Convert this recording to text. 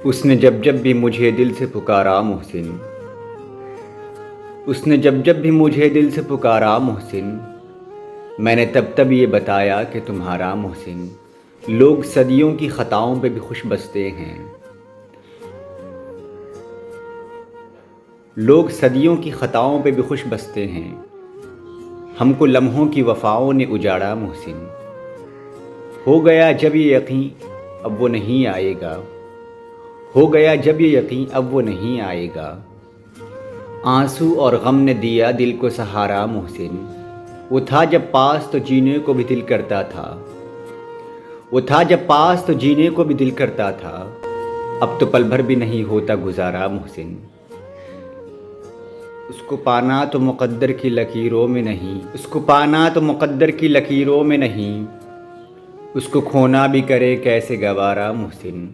उसने जब जब भी मुझे दिल से पुकारा मोहसिन, उसने जब जब भी मुझे दिल से पुकारा मोहसिन, मैंने तब तब ये बताया कि तुम्हारा मोहसिन। लोग सदियों की ख़ताओं पे भी खुश बसते हैं, लोग सदियों की ख़ताओं पे भी खुश बसते हैं। हमको लम्हों की वफ़ाओं ने उजाड़ा मोहसिन। हो गया जब ये यकीन अब वो नहीं आएगा, हो गया जब ये यकीन अब वो नहीं आएगा। आंसू और गम ने दिया दिल को सहारा मोहसिन। वो था जब पास तो जीने को भी दिल करता था, वो था जब पास तो जीने को भी दिल करता था। अब तो पल भर भी नहीं होता गुजारा मोहसिन। उसको पाना तो मुक़द्दर की लकीरों में नहीं, उसको पाना तो मुक़द्दर की लकीरों में नहीं, उसको खोना भी करे कैसे गवारा मोहसिन।